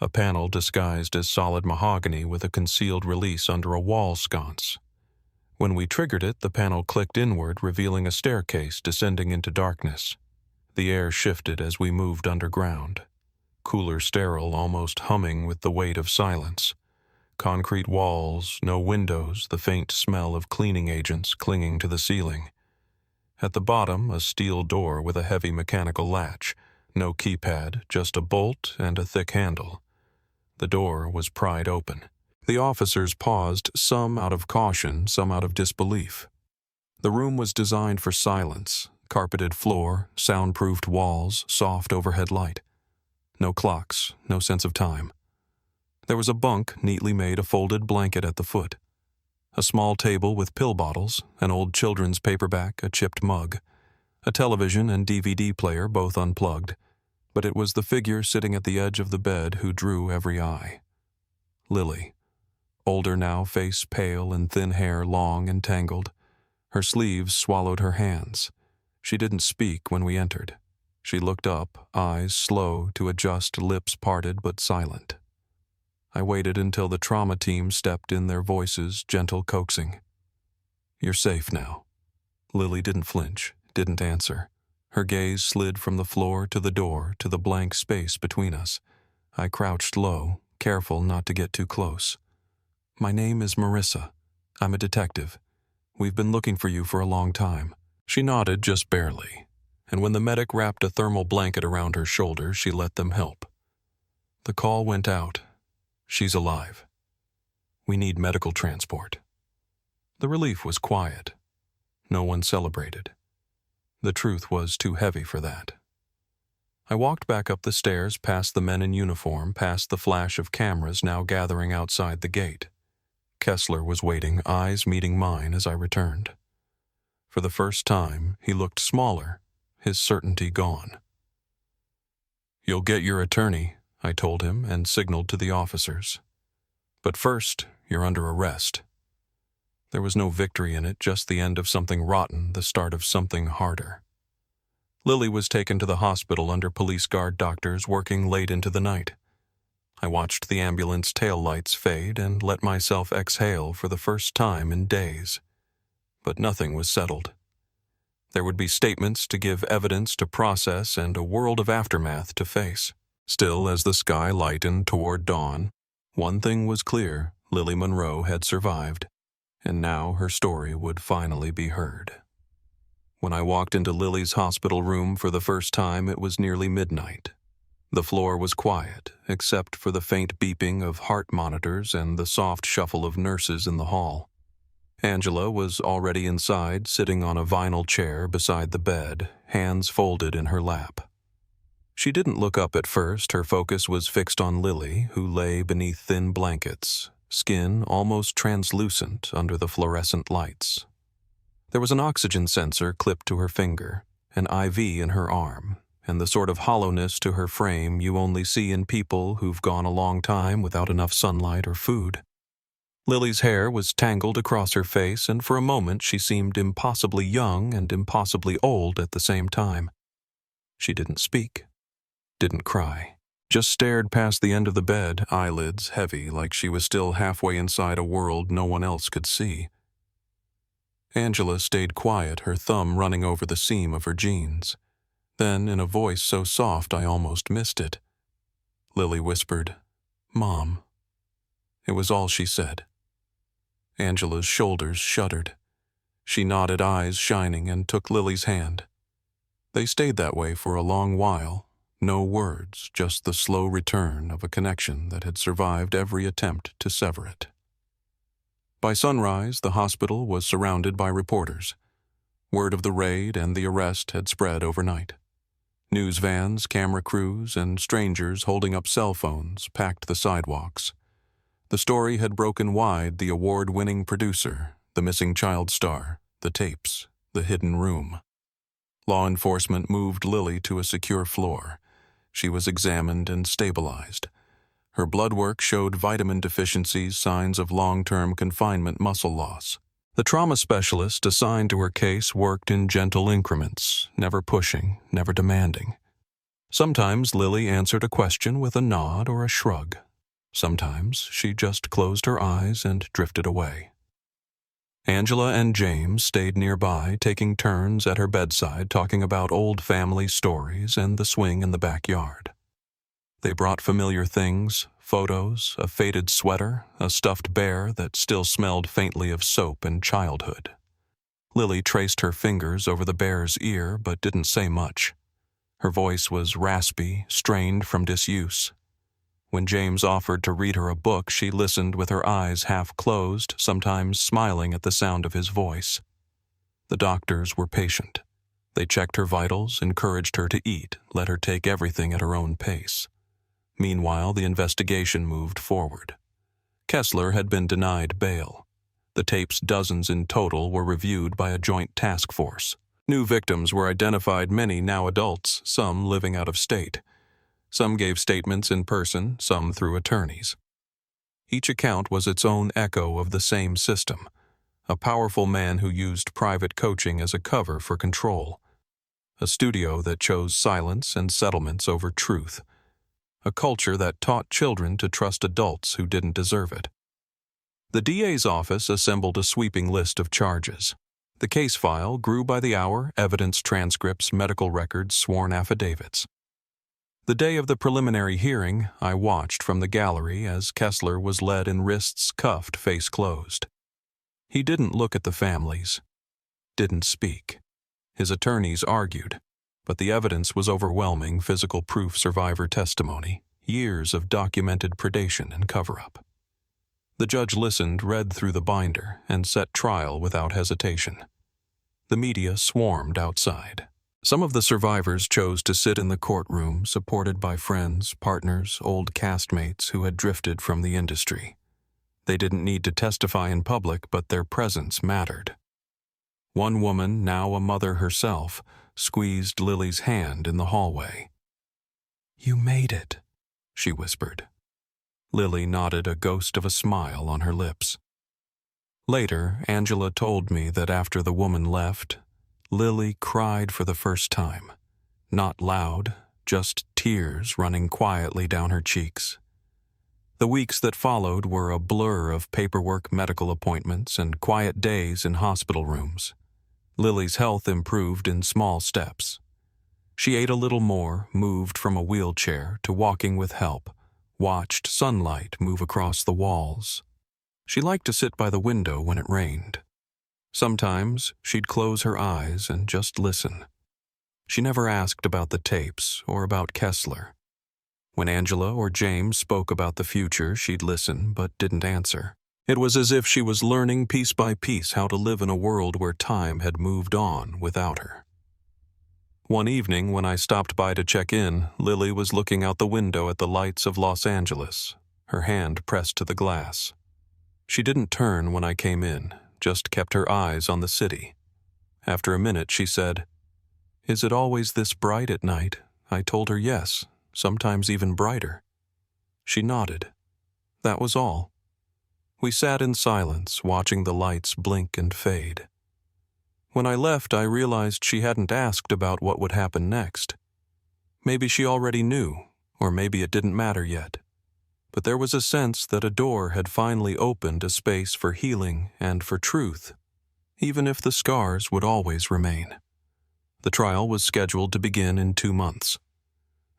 A panel disguised as solid mahogany with a concealed release under a wall sconce. When we triggered it, the panel clicked inward, revealing a staircase descending into darkness. The air shifted as we moved underground. Cooler, sterile, almost humming with the weight of silence. Concrete walls, no windows, the faint smell of cleaning agents clinging to the ceiling. At the bottom, a steel door with a heavy mechanical latch. No keypad, just a bolt and a thick handle. The door was pried open. The officers paused, some out of caution, some out of disbelief. The room was designed for silence. Carpeted floor, soundproofed walls, soft overhead light. No clocks, no sense of time. There was a bunk neatly made, a folded blanket at the foot. A small table with pill bottles, an old children's paperback, a chipped mug. A television and DVD player, both unplugged. But it was the figure sitting at the edge of the bed who drew every eye. Lily. Older now, face pale and thin hair long and tangled. Her sleeves swallowed her hands. She didn't speak when we entered. She looked up, eyes slow to adjust, lips parted but silent. I waited until the trauma team stepped in, their voices gentle, coaxing. "You're safe now." Lily didn't flinch, didn't answer. Her gaze slid from the floor to the door to the blank space between us. I crouched low, careful not to get too close. "My name is Marissa. I'm a detective. We've been looking for you for a long time." She nodded just barely, and when the medic wrapped a thermal blanket around her shoulders, she let them help. The call went out. "She's alive. We need medical transport." The relief was quiet. No one celebrated. The truth was too heavy for that. I walked back up the stairs, past the men in uniform, past the flash of cameras now gathering outside the gate. Kessler was waiting, eyes meeting mine as I returned. For the first time, he looked smaller, his certainty gone. "You'll get your attorney," I told him and signaled to the officers. "But first, you're under arrest." There was no victory in it, just the end of something rotten, the start of something harder. Lily was taken to the hospital under police guard doctors working late into the night. I watched the ambulance taillights fade and let myself exhale for the first time in days. But nothing was settled. There would be statements to give, evidence to process, and a world of aftermath to face. Still, as the sky lightened toward dawn, one thing was clear: Lily Monroe had survived, and now her story would finally be heard. When I walked into Lily's hospital room for the first time, it was nearly midnight. The floor was quiet, except for the faint beeping of heart monitors and the soft shuffle of nurses in the hall. Angela was already inside, sitting on a vinyl chair beside the bed, hands folded in her lap. She didn't look up at first. Her focus was fixed on Lily, who lay beneath thin blankets, skin almost translucent under the fluorescent lights. There was an oxygen sensor clipped to her finger, an IV in her arm, and the sort of hollowness to her frame you only see in people who've gone a long time without enough sunlight or food. Lily's hair was tangled across her face, and for a moment she seemed impossibly young and impossibly old at the same time. She didn't speak, didn't cry. just stared past the end of the bed, eyelids heavy like she was still halfway inside a world no one else could see. Angela stayed quiet, her thumb running over the seam of her jeans. Then, in a voice so soft I almost missed it, Lily whispered, "Mom." It was all she said. Angela's shoulders shuddered. She nodded, eyes shining, and took Lily's hand. They stayed that way for a long while, no words, just the slow return of a connection that had survived every attempt to sever it. By sunrise, the hospital was surrounded by reporters. Word of the raid and the arrest had spread overnight. News vans, camera crews, and strangers holding up cell phones packed the sidewalks. The story had broken wide the award-winning producer, the missing child star, the tapes, the hidden room. Law enforcement moved Lily to a secure floor. She was examined and stabilized. Her blood work showed vitamin deficiencies, signs of long-term confinement muscle loss. The trauma specialist assigned to her case worked in gentle increments, never pushing, never demanding. Sometimes Lily answered a question with a nod or a shrug. Sometimes she just closed her eyes and drifted away. Angela and James stayed nearby, taking turns at her bedside talking about old family stories and the swing in the backyard. They brought familiar things, photos, a faded sweater, a stuffed bear that still smelled faintly of soap and childhood. Lily traced her fingers over the bear's ear but didn't say much. Her voice was raspy, strained from disuse. When James offered to read her a book, she listened with her eyes half closed, sometimes smiling at the sound of his voice. The doctors were patient. They checked her vitals, encouraged her to eat, let her take everything at her own pace. Meanwhile, the investigation moved forward. Kessler had been denied bail. The tapes, dozens in total, were reviewed by a joint task force. New victims were identified, many now adults, some living out of state. Some gave statements in person, some through attorneys. Each account was its own echo of the same system, a powerful man who used private coaching as a cover for control, a studio that chose silence and settlements over truth, a culture that taught children to trust adults who didn't deserve it. The DA's office assembled a sweeping list of charges. The case file grew by the hour, evidence transcripts, medical records, sworn affidavits. The day of the preliminary hearing, I watched from the gallery as Kessler was led in wrists cuffed, face closed. He didn't look at the families, didn't speak. His attorneys argued, but the evidence was overwhelming: physical proof, survivor testimony, years of documented predation and cover-up. The judge listened, read through the binder, and set trial without hesitation. The media swarmed outside. Some of the survivors chose to sit in the courtroom, supported by friends, partners, old castmates who had drifted from the industry. They didn't need to testify in public, but their presence mattered. One woman, now a mother herself, squeezed Lily's hand in the hallway. "You made it," she whispered. Lily nodded, a ghost of a smile on her lips. Later, Angela told me that after the woman left, Lily cried for the first time. Not loud, just tears running quietly down her cheeks. The weeks that followed were a blur of paperwork, medical appointments, and quiet days in hospital rooms. Lily's health improved in small steps. She ate a little more, moved from a wheelchair to walking with help, watched sunlight move across the walls. She liked to sit by the window when it rained. Sometimes she'd close her eyes and just listen. She never asked about the tapes or about Kessler. When Angela or James spoke about the future, she'd listen but didn't answer. It was as if she was learning piece by piece how to live in a world where time had moved on without her. One evening, when I stopped by to check in, Lily was looking out the window at the lights of Los Angeles, her hand pressed to the glass. She didn't turn when I came in, just kept her eyes on the city. After a minute, she said, "Is it always this bright at night?" I told her yes, sometimes even brighter. She nodded. That was all. We sat in silence, watching the lights blink and fade. When I left, I realized she hadn't asked about what would happen next. Maybe she already knew, Or maybe it didn't matter yet. But there was a sense that a door had finally opened a space for healing and for truth, even if the scars would always remain. The trial was scheduled to begin in 2 months.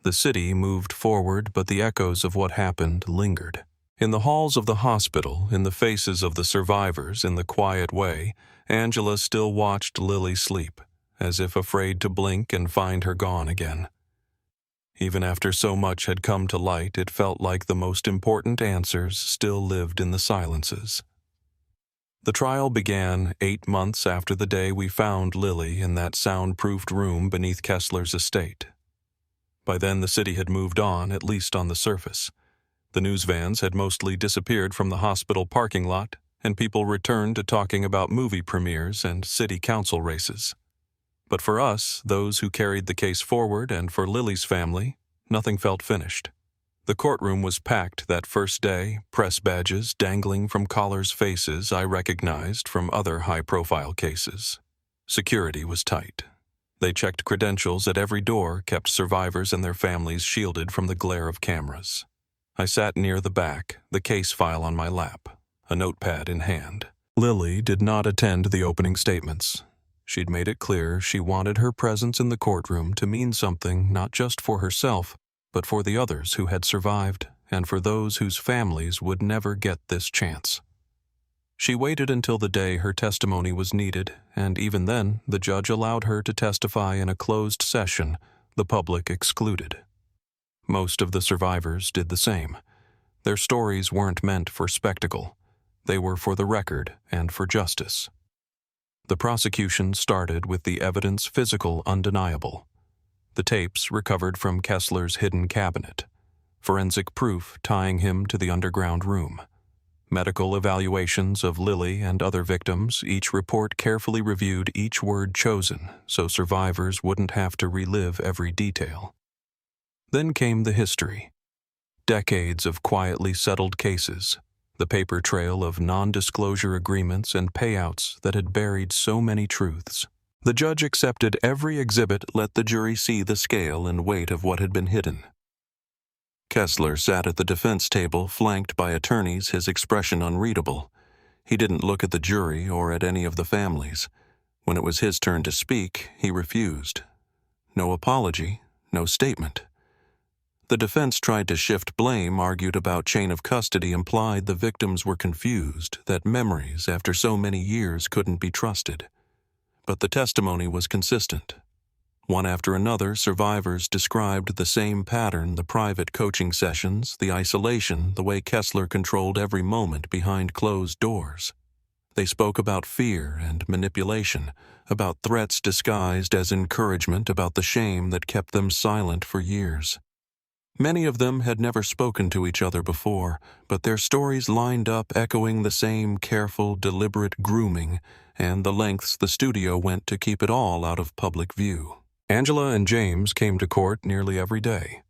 The city moved forward, but the echoes of what happened lingered. In the halls of the hospital, in the faces of the survivors, in the quiet way, Angela still watched Lily sleep, as if afraid to blink and find her gone again. Even after so much had come to light, it felt like the most important answers still lived in the silences. The trial began 8 months after the day we found Lily in that soundproofed room beneath Kessler's estate. By then the city had moved on, at least on the surface. The news vans had mostly disappeared from the hospital parking lot, and people returned to talking about movie premieres and city council races. But for us, those who carried the case forward, and for Lily's family, nothing felt finished. The courtroom was packed that first day, press badges dangling from callers' faces I recognized from other high-profile cases. Security was tight. They checked credentials at every door, kept survivors and their families shielded from the glare of cameras. I sat near the back, the case file on my lap, a notepad in hand. Lily did not attend the opening statements. She'd made it clear she wanted her presence in the courtroom to mean something not just for herself, but for the others who had survived and for those whose families would never get this chance. She waited until the day her testimony was needed, and even then, the judge allowed her to testify in a closed session, the public excluded. Most of the survivors did the same. Their stories weren't meant for spectacle. They were for the record and for justice. The prosecution started with the evidence physical undeniable. The tapes recovered from Kessler's hidden cabinet. Forensic proof tying him to the underground room. Medical evaluations of Lily and other victims, each report carefully reviewed each word chosen so survivors wouldn't have to relive every detail. Then came the history. Decades of quietly settled cases, the paper trail of non-disclosure agreements and payouts that had buried so many truths. The judge accepted every exhibit, let the jury see the scale and weight of what had been hidden. Kessler sat at the defense table, flanked by attorneys, his expression unreadable. He didn't look at the jury or at any of the families. When it was his turn to speak, he refused. No apology, no statement. The defense tried to shift blame, argued about chain of custody, implied the victims were confused, that memories after so many years couldn't be trusted. But the testimony was consistent. One after another, survivors described the same pattern: the private coaching sessions, the isolation, the way Kessler controlled every moment behind closed doors. They spoke about fear and manipulation, about threats disguised as encouragement, about the shame that kept them silent for years. Many of them had never spoken to each other before, but their stories lined up, echoing the same careful, deliberate grooming and the lengths the studio went to keep it all out of public view. Angela and James came to court nearly every day.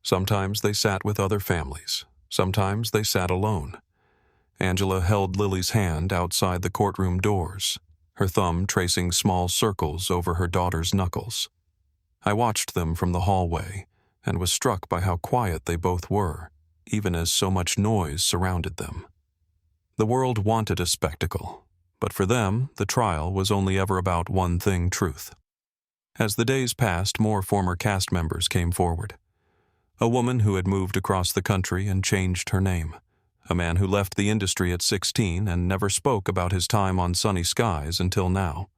Sometimes they sat with other families. Sometimes they sat alone. Angela held Lily's hand outside the courtroom doors, her thumb tracing small circles over her daughter's knuckles. I watched them from the hallway and was struck by how quiet they both were, even as so much noise surrounded them. The world wanted a spectacle, but for them, the trial was only ever about one thing: truth. As the days passed, more former cast members came forward. A woman who had moved across the country and changed her name. A man who left the industry at 16 and never spoke about his time on Sunny Skies until now.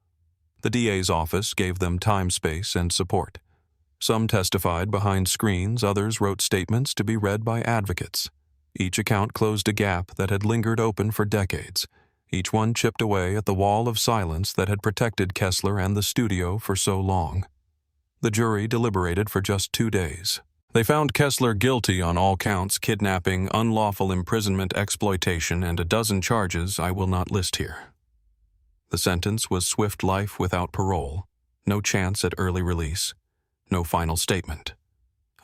The DA's office gave them time, space, and support. Some testified behind screens, others wrote statements to be read by advocates. Each account closed a gap that had lingered open for decades. Each one chipped away at the wall of silence that had protected Kessler and the studio for so long. The jury deliberated for just 2 days. They found Kessler guilty on all counts: kidnapping, unlawful imprisonment, exploitation, and a dozen charges I will not list here. The sentence was swift life without parole, no chance at early release, no final statement.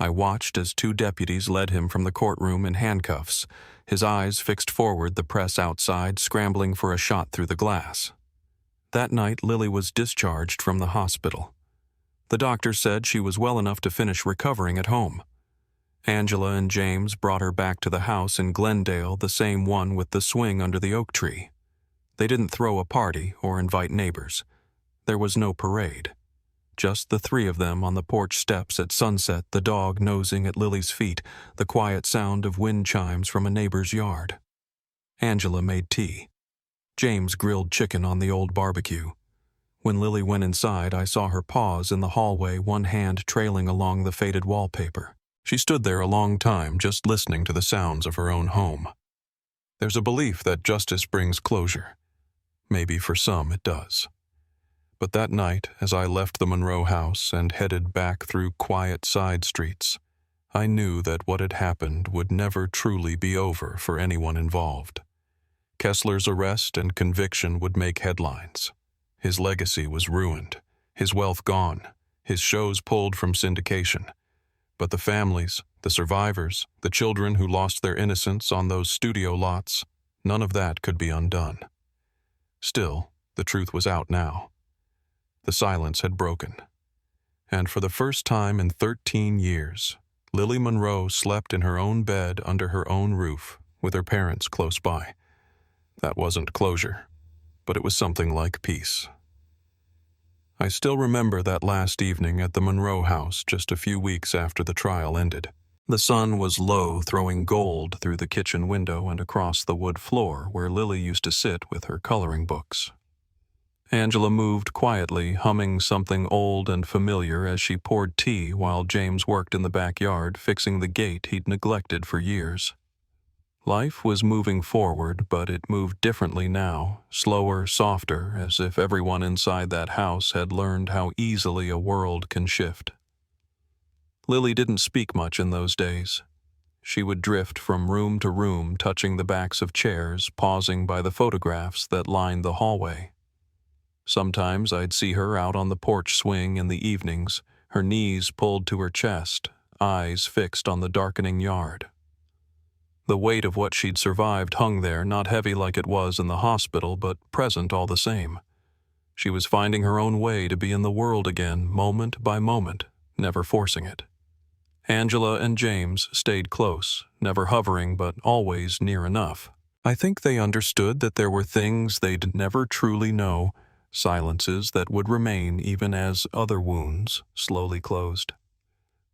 I watched as 2 deputies led him from the courtroom in handcuffs, his eyes fixed forward, the press outside scrambling for a shot through the glass. That night, Lily was discharged from the hospital. The doctor said she was well enough to finish recovering at home. Angela and James brought her back to the house in Glendale, the same one with the swing under the oak tree. They didn't throw a party or invite neighbors. There was no parade. Just the three of them on the porch steps at sunset, the dog nosing at Lily's feet, the quiet sound of wind chimes from a neighbor's yard. Angela made tea. James grilled chicken on the old barbecue. When Lily went inside, I saw her pause in the hallway, one hand trailing along the faded wallpaper. She stood there a long time, just listening to the sounds of her own home. There's a belief that justice brings closure. Maybe for some it does. But that night, as I left the Monroe house and headed back through quiet side streets, I knew that what had happened would never truly be over for anyone involved. Kessler's arrest and conviction would make headlines. His legacy was ruined, his wealth gone, his shows pulled from syndication. But the families, the survivors, the children who lost their innocence on those studio lots, none of that could be undone. Still, the truth was out now. The silence had broken. And for the first time in 13 years, Lily Monroe slept in her own bed under her own roof, with her parents close by. That wasn't closure, but it was something like peace. I still remember that last evening at the Monroe house just a few weeks after the trial ended. The sun was low, throwing gold through the kitchen window and across the wood floor where Lily used to sit with her coloring books. Angela moved quietly, humming something old and familiar as she poured tea while James worked in the backyard fixing the gate he'd neglected for years. Life was moving forward, but it moved differently now, slower, softer, as if everyone inside that house had learned how easily a world can shift. Lily didn't speak much in those days. She would drift from room to room, touching the backs of chairs, pausing by the photographs that lined the hallway. Sometimes I'd see her out on the porch swing in the evenings, her knees pulled to her chest, eyes fixed on the darkening yard. The weight of what she'd survived hung there, not heavy like it was in the hospital, but present all the same. She was finding her own way to be in the world again, moment by moment, never forcing it. Angela and James stayed close, never hovering but always near enough. I think they understood that there were things they'd never truly know, silences that would remain even as other wounds slowly closed.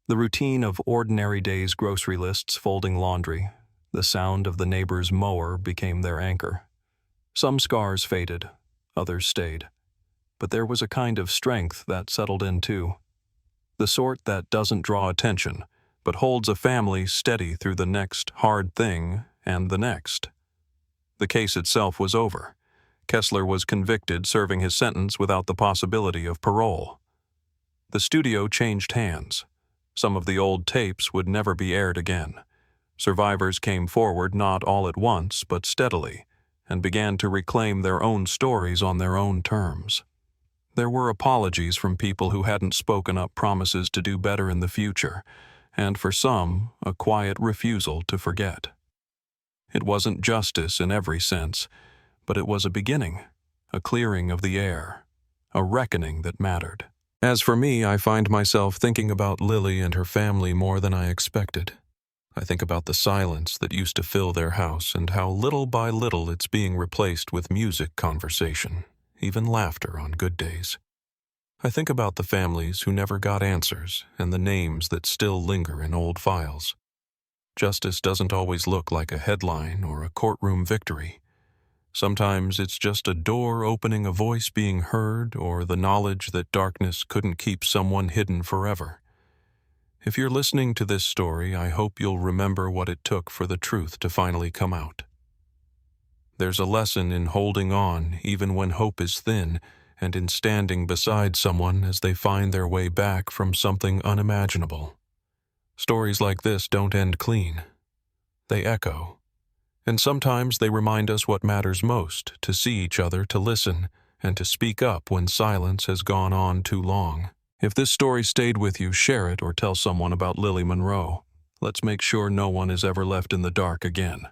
The routine of ordinary days' grocery lists, folding laundry, the sound of the neighbor's mower became their anchor. Some scars faded, others stayed. But there was a kind of strength that settled in too. The sort that doesn't draw attention, but holds a family steady through the next hard thing and the next. The case itself was over. Kessler was convicted, serving his sentence without the possibility of parole. The studio changed hands. Some of the old tapes would never be aired again. Survivors came forward not all at once, but steadily, and began to reclaim their own stories on their own terms. There were apologies from people who hadn't spoken up, promises to do better in the future, and for some, a quiet refusal to forget. It wasn't justice in every sense, but it was a beginning, a clearing of the air, a reckoning that mattered. As for me, I find myself thinking about Lily and her family more than I expected. I think about the silence that used to fill their house and how little by little it's being replaced with music conversation, even laughter on good days. I think about the families who never got answers and the names that still linger in old files. Justice doesn't always look like a headline or a courtroom victory. Sometimes it's just a door opening, a voice being heard, or the knowledge that darkness couldn't keep someone hidden forever. If you're listening to this story, I hope you'll remember what it took for the truth to finally come out. There's a lesson in holding on even when hope is thin, and in standing beside someone as they find their way back from something unimaginable. Stories like this don't end clean. They echo. And sometimes they remind us what matters most, to see each other, to listen, and to speak up when silence has gone on too long. If this story stayed with you, share it or tell someone about Lily Monroe. Let's make sure no one is ever left in the dark again.